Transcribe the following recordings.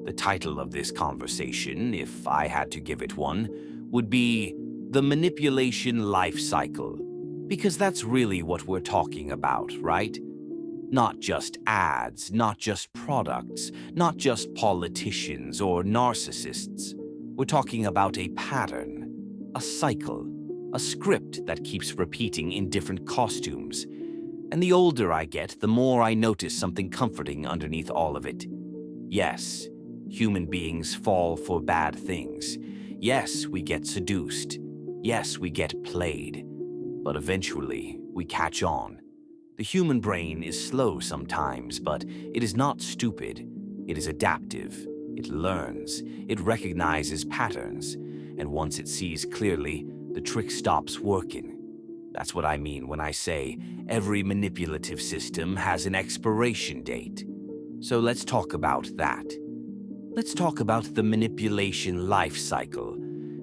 The title of this conversation, if I had to give it one, would be The Manipulation Life Cycle. Because that's really what we're talking about, right? Not just ads, not just products, not just politicians or narcissists. We're talking about a pattern, a cycle, a script that keeps repeating in different costumes. And the older I get, the more I notice something comforting underneath all of it. Yes, human beings fall for bad things. Yes, we get seduced. Yes, we get played. But eventually, we catch on. The human brain is slow sometimes, but it is not stupid. It is adaptive. It learns. It recognizes patterns. And once it sees clearly, the trick stops working. That's what I mean when I say every manipulative system has an expiration date. So let's talk about that. Let's talk about the manipulation life cycle.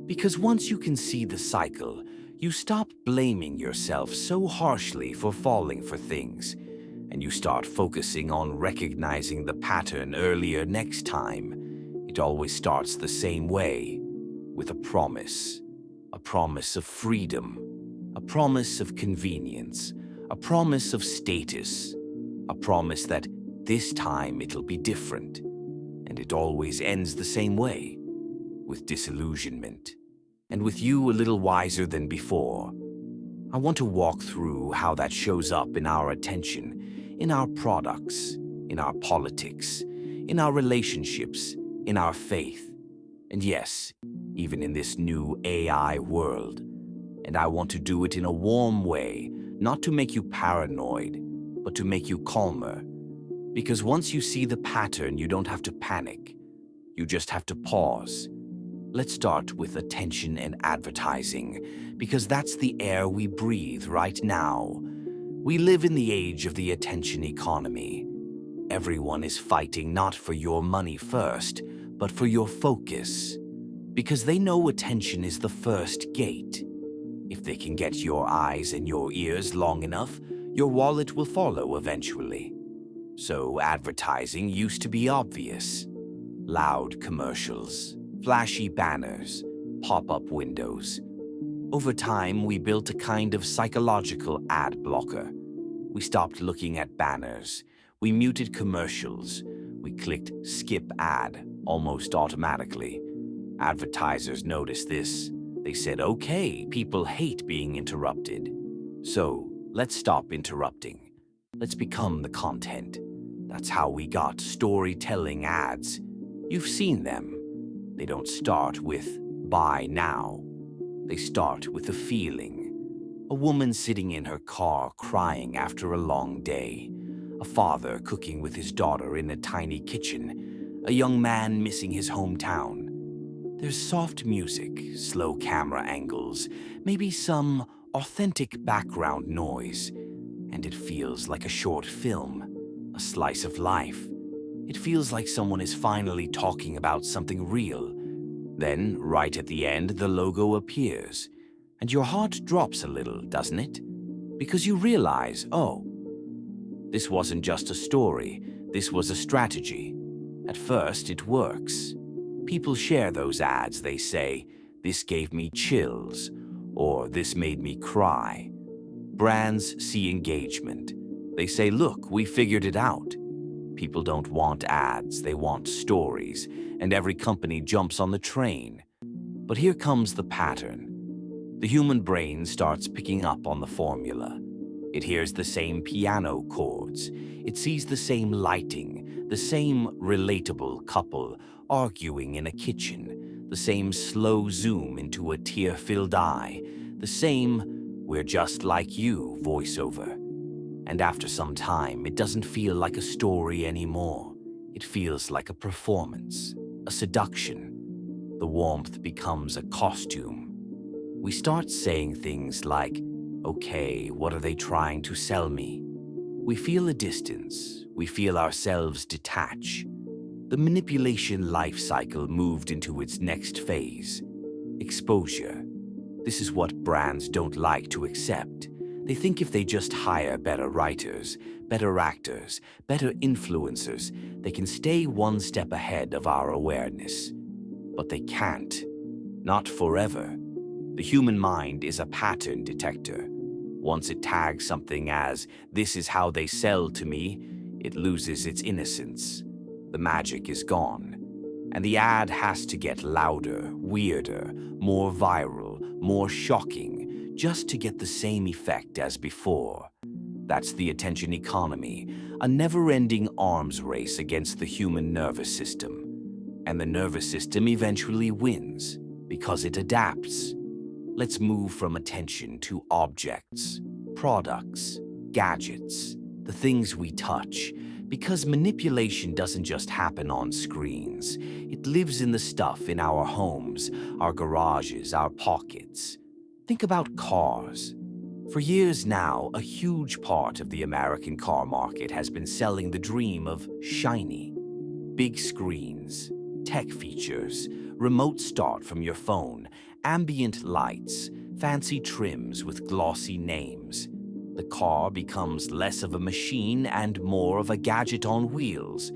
Because once you can see the cycle, you stop blaming yourself so harshly for falling for things, and you start focusing on recognizing the pattern earlier next time. It always starts the same way, with a promise of freedom, a promise of convenience, a promise of status, a promise that this time it'll be different, and it always ends the same way, with disillusionment. And with you a little wiser than before, I want to walk through how that shows up in our attention, in our products, in our politics, in our relationships, in our faith, and yes, even in this new AI world. And I want to do it in a warm way, not to make you paranoid, but to make you calmer. Because once you see the pattern, you don't have to panic. You just have to pause. Let's start with attention and advertising, because that's the air we breathe right now. We live in the age of the attention economy. Everyone is fighting not for your money first, but for your focus, because they know attention is the first gate. If they can get your eyes and your ears long enough, your wallet will follow eventually. So advertising used to be obvious. Loud commercials, flashy banners, pop-up windows. Over time, we built a kind of psychological ad blocker. We stopped looking at banners. We muted commercials. We clicked skip ad almost automatically. Advertisers noticed this. They said, okay, people hate being interrupted. So let's stop interrupting. Let's become the content. That's how we got storytelling ads. You've seen them. They don't start with buy now. They start with a feeling. A woman sitting in her car crying after a long day. A father cooking with his daughter in a tiny kitchen. A young man missing his hometown. There's soft music, slow camera angles, maybe some authentic background noise. And it feels like a short film, a slice of life. It feels like someone is finally talking about something real. Then, right at the end, the logo appears. And your heart drops a little, doesn't it? Because you realize, oh, this wasn't just a story, this was a strategy. At first, it works. People share those ads, they say, this gave me chills, or this made me cry. Brands see engagement. They say, look, we figured it out. People don't want ads, they want stories, and every company jumps on the train. But here comes the pattern. The human brain starts picking up on the formula. It hears the same piano chords. It sees the same lighting, the same relatable couple arguing in a kitchen, the same slow zoom into a tear-filled eye, the same "we're just like you" voiceover. And after some time, it doesn't feel like a story anymore. It feels like a performance, a seduction. The warmth becomes a costume. We start saying things like, okay, what are they trying to sell me? We feel a distance. We feel ourselves detach. The manipulation life cycle moved into its next phase, exposure. This is what brands don't like to accept. They think if they just hire better writers, better actors, better influencers, they can stay one step ahead of our awareness. But they can't. Not forever. The human mind is a pattern detector. Once it tags something as, "This is how they sell to me," it loses its innocence. The magic is gone. And the ad has to get louder, weirder, more viral, more shocking, just to get the same effect as before. That's the attention economy, a never-ending arms race against the human nervous system. And the nervous system eventually wins, because it adapts. Let's move from attention to objects, products, gadgets, the things we touch, because manipulation doesn't just happen on screens. It lives in the stuff in our homes, our garages, our pockets. Think about cars. For years now, a huge part of the American car market has been selling the dream of shiny. Big screens, tech features, remote start from your phone, ambient lights, fancy trims with glossy names. The car becomes less of a machine and more of a gadget on wheels.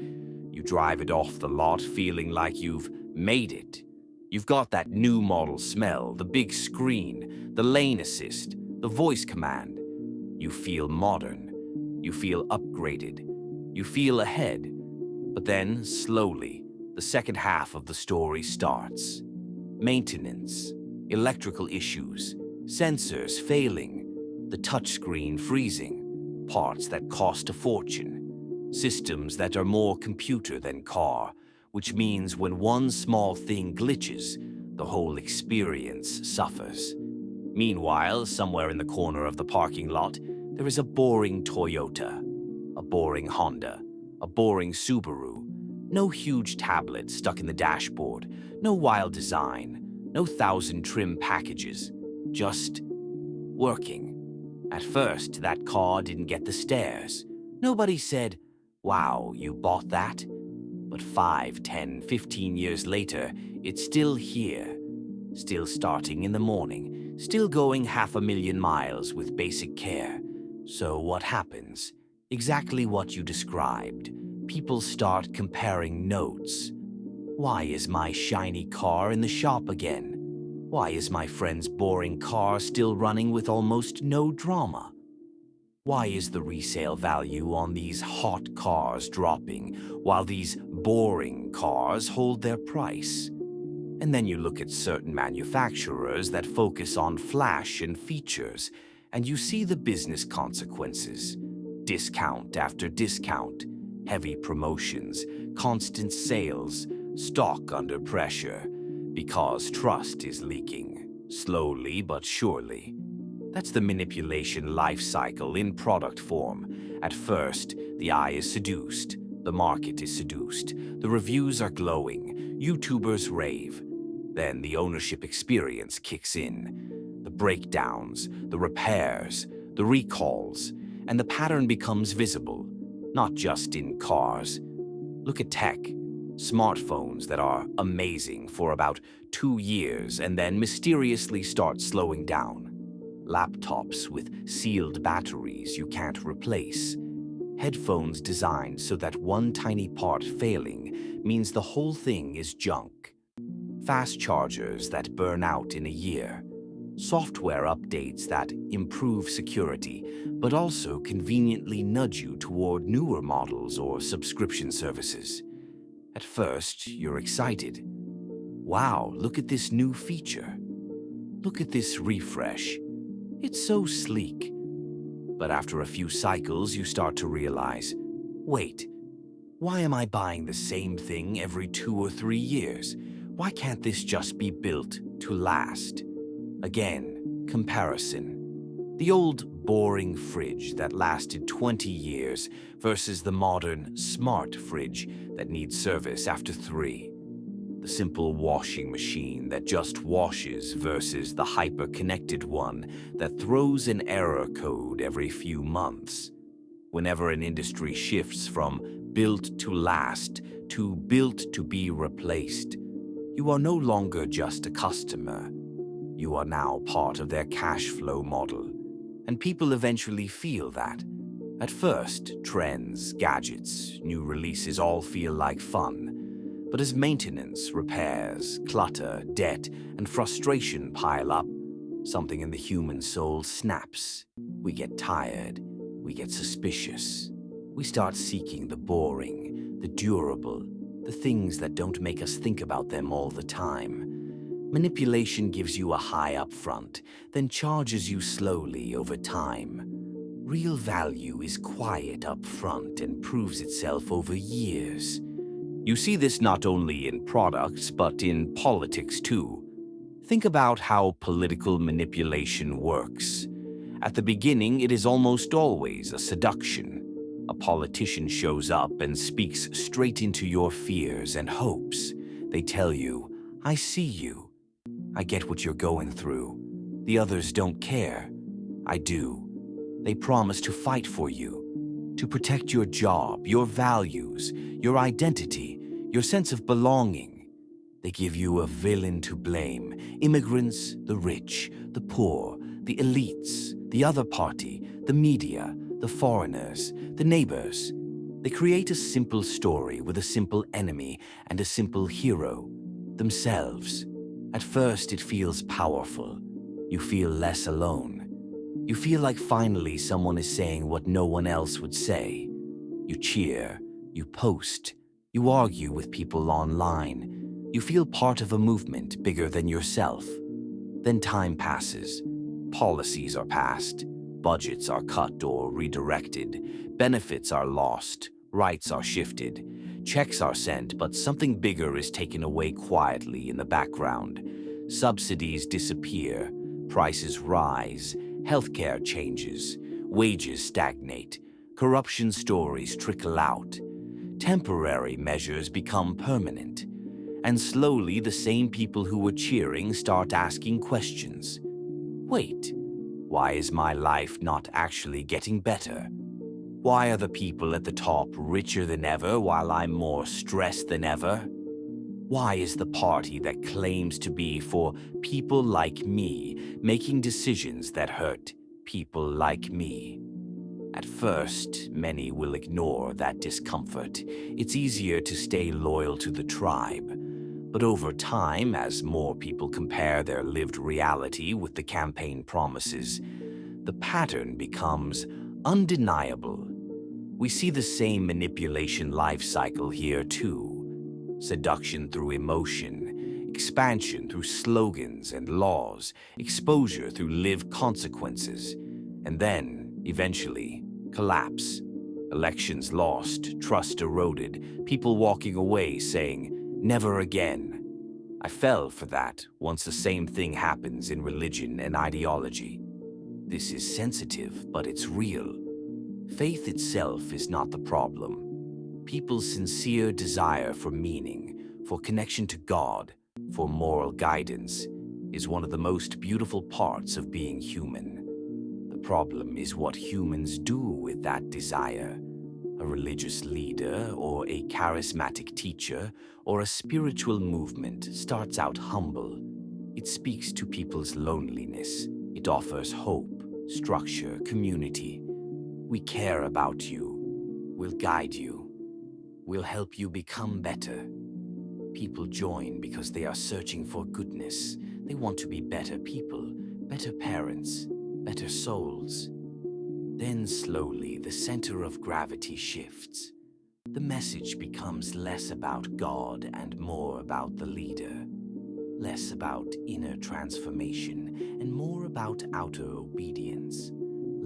You drive it off the lot feeling like you've made it. You've got that new model smell, the big screen, the lane assist, the voice command. You feel modern. You feel upgraded. You feel ahead. But then, slowly, the second half of the story starts. Maintenance, electrical issues, sensors failing, the touchscreen freezing, parts that cost a fortune, systems that are more computer than car, which means when one small thing glitches, the whole experience suffers. Meanwhile, somewhere in the corner of the parking lot, there is a boring Toyota, a boring Honda, a boring Subaru. No huge tablet stuck in the dashboard, no wild design, no 1,000 trim packages, just working. At first, that car didn't get the stares. Nobody said, "Wow, you bought that?" But 5, 10, 15 years later, it's still here. Still starting in the morning, still going 500,000 miles with basic care. So what happens? Exactly what you described. People start comparing notes. Why is my shiny car in the shop again? Why is my friend's boring car still running with almost no drama? Why is the resale value on these hot cars dropping while these boring cars hold their price? And then you look at certain manufacturers that focus on flash and features, and you see the business consequences. Discount after discount, heavy promotions, constant sales, stock under pressure, because trust is leaking, slowly but surely. That's the manipulation life cycle in product form. At first, the eye is seduced, the market is seduced, the reviews are glowing, YouTubers rave. Then the ownership experience kicks in. The breakdowns, the repairs, the recalls, and the pattern becomes visible, not just in cars. Look at tech. Smartphones that are amazing for about 2 years and then mysteriously start slowing down. Laptops with sealed batteries you can't replace. Headphones designed so that one tiny part failing means the whole thing is junk. Fast chargers that burn out in a year. Software updates that improve security, but also conveniently nudge you toward newer models or subscription services. At first, you're excited. Wow, look at this new feature. Look at this refresh. It's so sleek. But after a few cycles, you start to realize, wait, why am I buying the same thing every 2 or 3 years? Why can't this just be built to last? Again, comparison. The old boring fridge that lasted 20 years versus the modern smart fridge that needs service after 3. The simple washing machine that just washes versus the hyper-connected one that throws an error code every few months. Whenever an industry shifts from built to last to built to be replaced, you are no longer just a customer. You are now part of their cash flow model. And people eventually feel that. At first, trends, gadgets, new releases all feel like fun. But as maintenance, repairs, clutter, debt, and frustration pile up, something in the human soul snaps. We get tired. We get suspicious. We start seeking the boring, the durable, the things that don't make us think about them all the time. Manipulation gives you a high up front, then charges you slowly over time. Real value is quiet up front and proves itself over years. You see this not only in products, but in politics too. Think about how political manipulation works. At the beginning, it is almost always a seduction. A politician shows up and speaks straight into your fears and hopes. They tell you, "I see you. I get what you're going through. The others don't care. I do." They promise to fight for you, to protect your job, your values, your identity, your sense of belonging. They give you a villain to blame: immigrants, the rich, the poor, the elites, the other party, the media, the foreigners, the neighbors. They create a simple story with a simple enemy and a simple hero: themselves. At first, it feels powerful. You feel less alone. You feel like finally someone is saying what no one else would say. You cheer, you post, you argue with people online. You feel part of a movement bigger than yourself. Then time passes. Policies are passed. Budgets are cut or redirected. Benefits are lost. Rights are shifted. Checks are sent, but something bigger is taken away quietly in the background. Subsidies disappear. Prices rise. Healthcare changes. Wages stagnate. Corruption stories trickle out. Temporary measures become permanent. And slowly, the same people who were cheering start asking questions. Wait, why is my life not actually getting better? Why are the people at the top richer than ever while I'm more stressed than ever? Why is the party that claims to be for people like me making decisions that hurt people like me? At first, many will ignore that discomfort. It's easier to stay loyal to the tribe. But over time, as more people compare their lived reality with the campaign promises, the pattern becomes undeniable. We see the same manipulation life cycle here too. Seduction through emotion, expansion through slogans and laws, exposure through lived consequences, and then, eventually, collapse. Elections lost, trust eroded, people walking away saying, "Never again." I fell for that once the same thing happens in religion and ideology. This is sensitive, but it's real. Faith itself is not the problem. People's sincere desire for meaning, for connection to God, for moral guidance, is one of the most beautiful parts of being human. The problem is what humans do with that desire. A religious leader or a charismatic teacher or a spiritual movement starts out humble. It speaks to people's loneliness. It offers hope, structure, community. We care about you. We'll guide you. We'll help you become better. People join because they are searching for goodness. They want to be better people, better parents, better souls. Then slowly, the center of gravity shifts. The message becomes less about God and more about the leader. Less about inner transformation and more about outer obedience.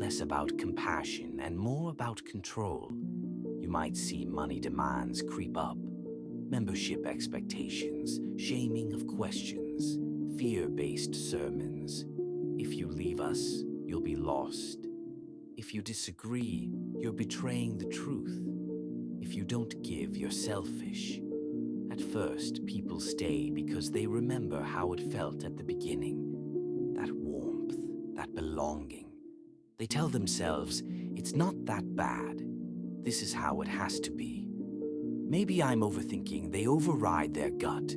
Less about compassion and more about control. You might see money demands creep up. Membership expectations, shaming of questions, fear-based sermons. If you leave us, you'll be lost. If you disagree, you're betraying the truth. If you don't give, you're selfish. At first, people stay because they remember how it felt at the beginning. That warmth, that belonging. They tell themselves, it's not that bad. This is how it has to be. Maybe I'm overthinking. They override their gut.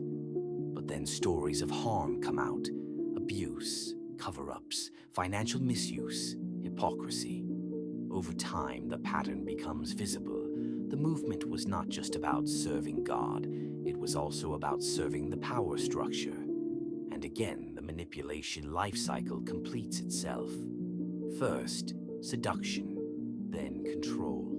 But then stories of harm come out. Abuse, cover-ups, financial misuse, hypocrisy. hypocrisy. Over time, the pattern becomes visible. The movement was not just about serving God, it was also about serving the power structure. And again, the manipulation life cycle completes itself. First, seduction, then control,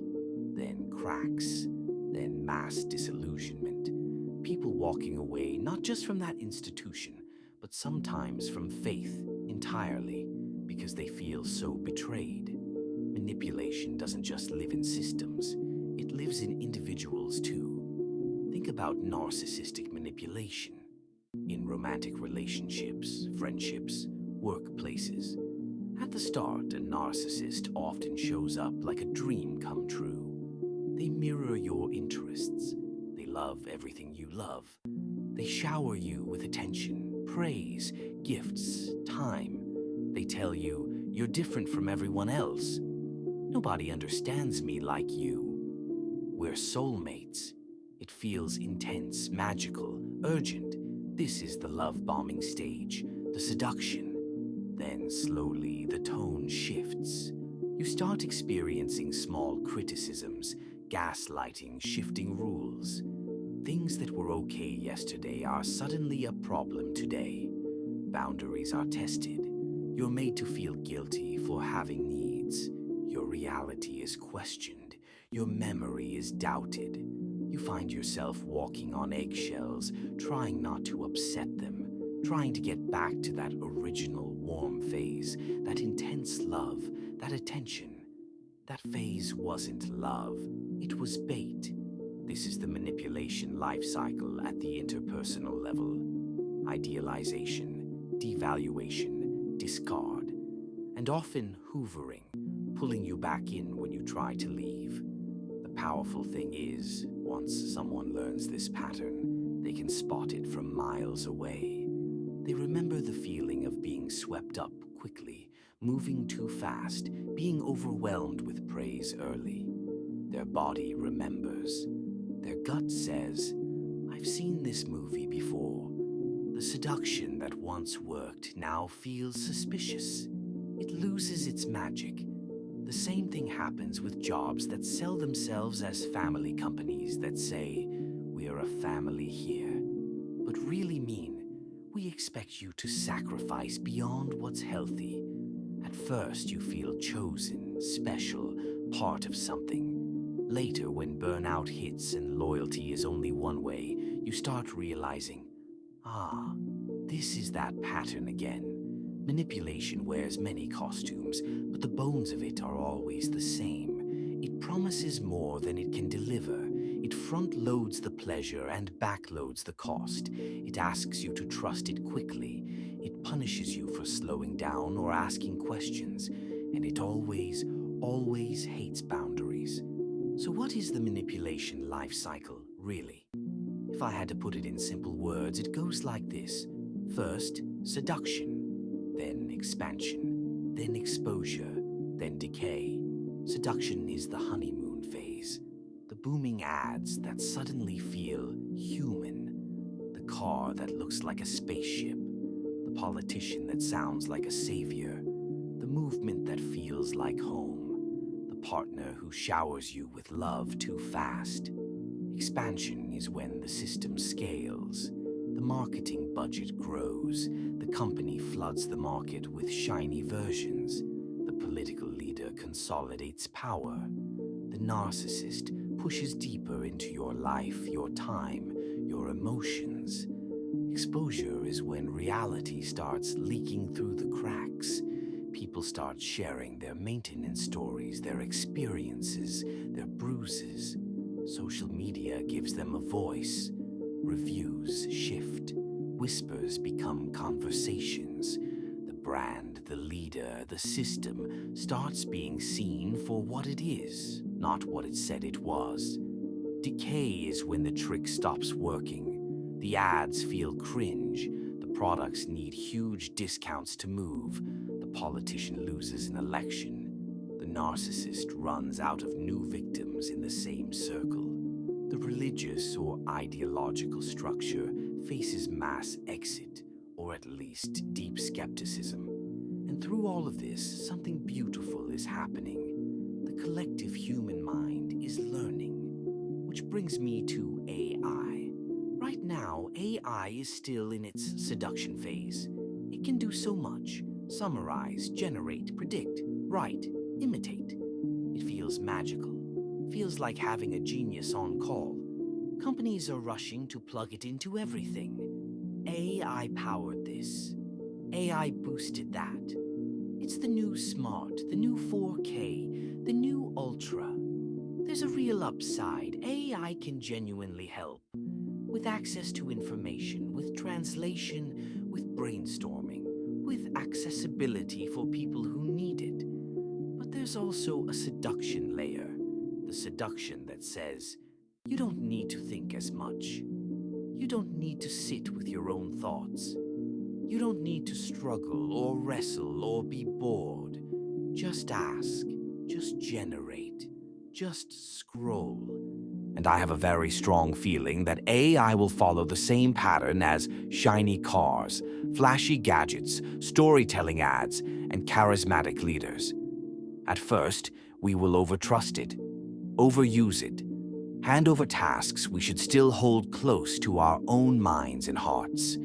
then cracks, then mass disillusionment. People walking away not just from that institution, but sometimes from faith entirely because they feel so betrayed. Manipulation doesn't just live in systems, it lives in individuals too. Think about narcissistic manipulation in romantic relationships, friendships, workplaces. At the start, a narcissist often shows up like a dream come true. They mirror your interests. They love everything you love. They shower you with attention, praise, gifts, time. They tell you, you're different from everyone else. Nobody understands me like you. We're soulmates. It feels intense, magical, urgent. This is the love bombing stage, the seduction. Then slowly the tone shifts. You start experiencing small criticisms, gaslighting, shifting rules. Things that were okay yesterday are suddenly a problem today. Boundaries are tested. You're made to feel guilty for having needs. Your reality is questioned. Your memory is doubted. You find yourself walking on eggshells, trying not to upset them, trying to get back to that original warm phase, that intense love, that attention. That phase wasn't love, it was bait. This is the manipulation life cycle at the interpersonal level. Idealization, devaluation, discard, and often hoovering, pulling you back in when you try to leave. The powerful thing is, once someone learns this pattern, they can spot it from miles away. They remember the feeling of being swept up quickly, moving too fast, being overwhelmed with praise early. Their body remembers. Their gut says, I've seen this movie before. The seduction that once worked now feels suspicious. It loses its magic. The same thing happens with jobs that sell themselves as family companies that say, we're a family here, but really mean, we expect you to sacrifice beyond what's healthy. At first, you feel chosen, special, part of something. Later, when burnout hits and loyalty is only one way, you start realizing, this is that pattern again. Manipulation wears many costumes, but the bones of it are always the same. It promises more than it can deliver. It front-loads the pleasure and back-loads the cost. It asks you to trust it quickly. It punishes you for slowing down or asking questions. And it always, always hates boundaries. So what is the manipulation life cycle, really? If I had to put it in simple words, it goes like this. First, seduction. Then expansion, then exposure, then decay. Seduction is the honeymoon phase. The booming ads that suddenly feel human. The car that looks like a spaceship. The politician that sounds like a savior. The movement that feels like home. The partner who showers you with love too fast. Expansion is when the system scales. The marketing budget grows. The company floods the market with shiny versions. The political leader consolidates power. The narcissist pushes deeper into your life, your time, your emotions. Exposure is when reality starts leaking through the cracks. People start sharing their maintenance stories, their experiences, their bruises. Social media gives them a voice. Reviews shift. Whispers become conversations. The brand, the leader, the system starts being seen for what it is, not what it said it was. Decay is when the trick stops working. The ads feel cringe. The products need huge discounts to move. The politician loses an election. The narcissist runs out of new victims in the same circle. The religious or ideological structure faces mass exit, or at least deep skepticism. And through all of this, something beautiful is happening. The collective human mind is learning. Which brings me to AI. Right now, AI is still in its seduction phase. It can do so much: summarize, generate, predict, write, imitate. It feels magical. Feels like having a genius on call. Companies are rushing to plug it into everything. AI powered this. AI boosted that. It's the new smart, the new 4K, the new ultra. There's a real upside. AI can genuinely help. With access to information, with translation, with brainstorming, with accessibility for people who need it. But there's also a seduction layer. The seduction that says, you don't need to think as much. You don't need to sit with your own thoughts. You don't need to struggle or wrestle or be bored. Just ask, just generate, just scroll. And I have a very strong feeling that AI will follow the same pattern as shiny cars, flashy gadgets, storytelling ads, and charismatic leaders. At first, we will overtrust it, overuse it, hand over tasks we should still hold close to our own minds and hearts.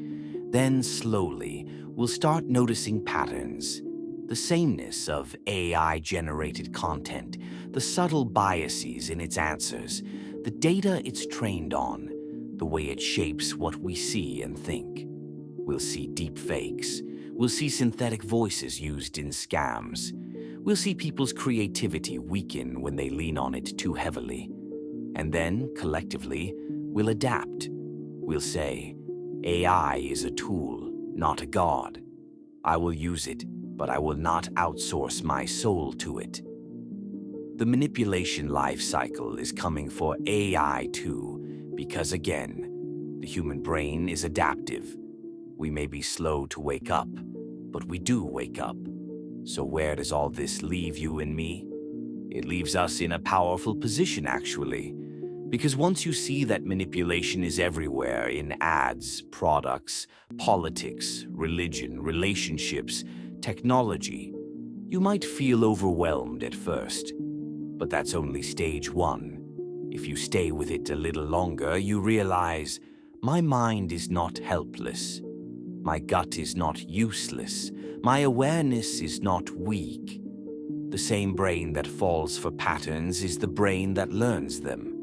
Then slowly, we'll start noticing patterns. The sameness of AI-generated content, the subtle biases in its answers, the data it's trained on, the way it shapes what we see and think. We'll see deep fakes. We'll see synthetic voices used in scams. We'll see people's creativity weaken when they lean on it too heavily. And then, collectively, we'll adapt. We'll say, AI is a tool, not a god. I will use it, but I will not outsource my soul to it. The manipulation life cycle is coming for AI too, because again, the human brain is adaptive. We may be slow to wake up, but we do wake up. So where does all this leave you and me? It leaves us in a powerful position, actually. Because once you see that manipulation is everywhere in ads, products, politics, religion, relationships, technology, you might feel overwhelmed at first. But that's only stage one. If you stay with it a little longer, you realize, my mind is not helpless. My gut is not useless. My awareness is not weak. The same brain that falls for patterns is the brain that learns them.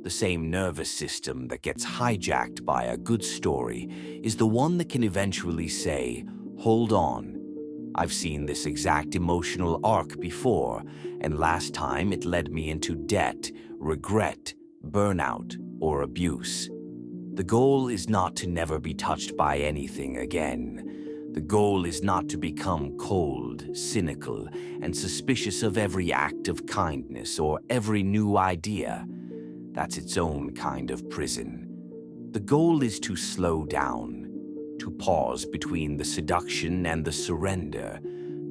The same nervous system that gets hijacked by a good story is the one that can eventually say, hold on. I've seen this exact emotional arc before, and last time it led me into debt, regret, burnout, or abuse. The goal is not to never be touched by anything again. The goal is not to become cold, cynical, and suspicious of every act of kindness or every new idea. That's its own kind of prison. The goal is to slow down, to pause between the seduction and the surrender,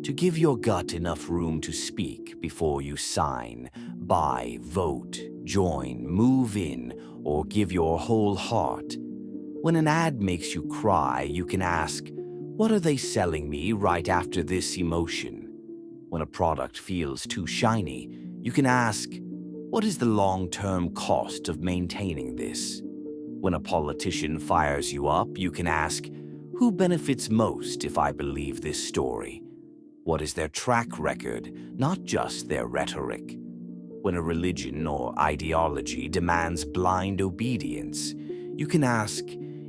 to give your gut enough room to speak before you sign, buy, vote, join, move in, or give your whole heart. When an ad makes you cry, you can ask, what are they selling me right after this emotion? When a product feels too shiny, you can ask, what is the long-term cost of maintaining this? When a politician fires you up, you can ask, who benefits most if I believe this story? What is their track record, not just their rhetoric? When a religion or ideology demands blind obedience, you can ask,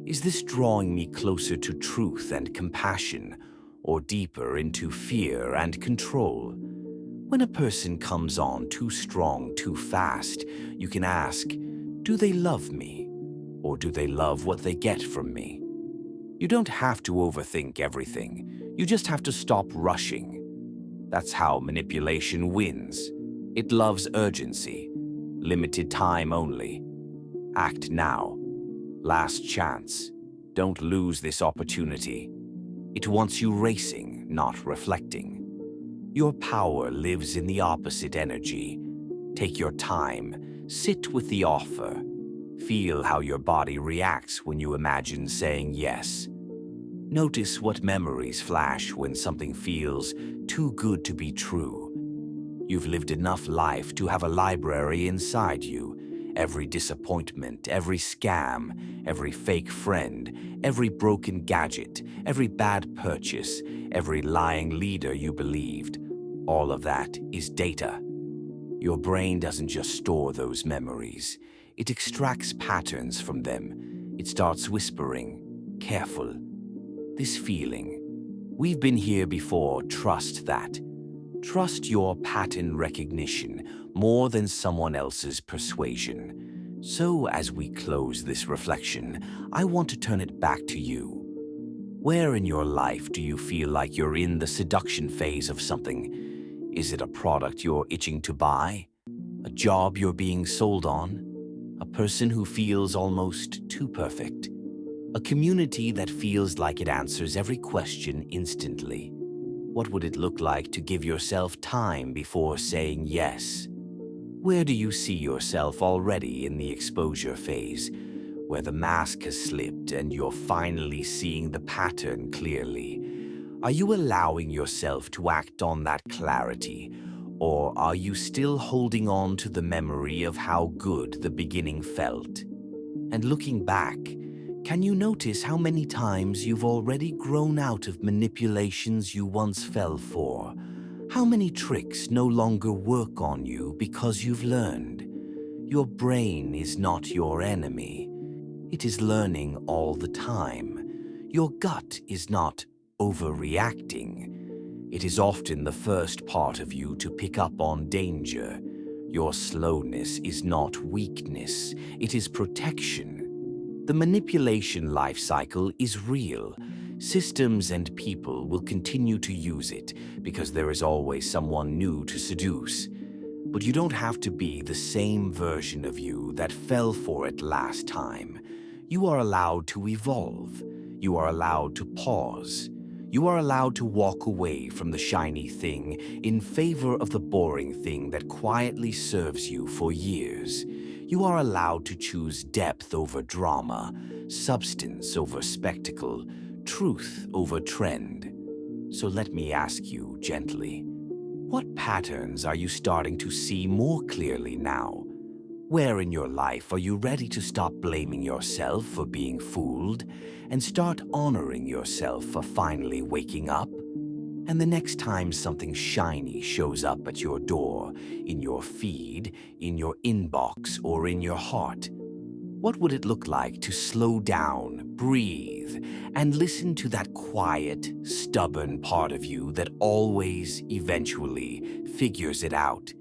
is this drawing me closer to truth and compassion, or deeper into fear and control? When a person comes on too strong, too fast, you can ask, do they love me? Or do they love what they get from me? You don't have to overthink everything. You just have to stop rushing. That's how manipulation wins. It loves urgency. Limited time only. Act now. Last chance. Don't lose this opportunity. It wants you racing, not reflecting. Your power lives in the opposite energy. Take your time. Sit with the offer. Feel how your body reacts when you imagine saying yes. Notice what memories flash when something feels too good to be true. You've lived enough life to have a library inside you. Every disappointment, every scam, every fake friend, every broken gadget, every bad purchase, every lying leader you believed. All of that is data. Your brain doesn't just store those memories. It extracts patterns from them. It starts whispering, "Careful. This feeling. We've been here before. Trust that." Trust your pattern recognition more than someone else's persuasion. So as we close this reflection, I want to turn it back to you. Where in your life do you feel like you're in the seduction phase of something? Is it a product you're itching to buy? A job you're being sold on? A person who feels almost too perfect? A community that feels like it answers every question instantly? What would it look like to give yourself time before saying yes? Where do you see yourself already in the exposure phase, where the mask has slipped and you're finally seeing the pattern clearly? Are you allowing yourself to act on that clarity, or are you still holding on to the memory of how good the beginning felt? And looking back, can you notice how many times you've already grown out of manipulations you once fell for? How many tricks no longer work on you because you've learned? Your brain is not your enemy. It is learning all the time. Your gut is not overreacting. It is often the first part of you to pick up on danger. Your slowness is not weakness, it is protection. The manipulation life cycle is real. Systems and people will continue to use it because there is always someone new to seduce. But you don't have to be the same version of you that fell for it last time. You are allowed to evolve. You are allowed to pause. You are allowed to walk away from the shiny thing in favor of the boring thing that quietly serves you for years. You are allowed to choose depth over drama, substance over spectacle, truth over trend. So let me ask you gently, what patterns are you starting to see more clearly now? Where in your life are you ready to stop blaming yourself for being fooled and start honoring yourself for finally waking up? And the next time something shiny shows up at your door, in your feed, in your inbox, or in your heart, what would it look like to slow down, breathe, and listen to that quiet, stubborn part of you that always, eventually, figures it out?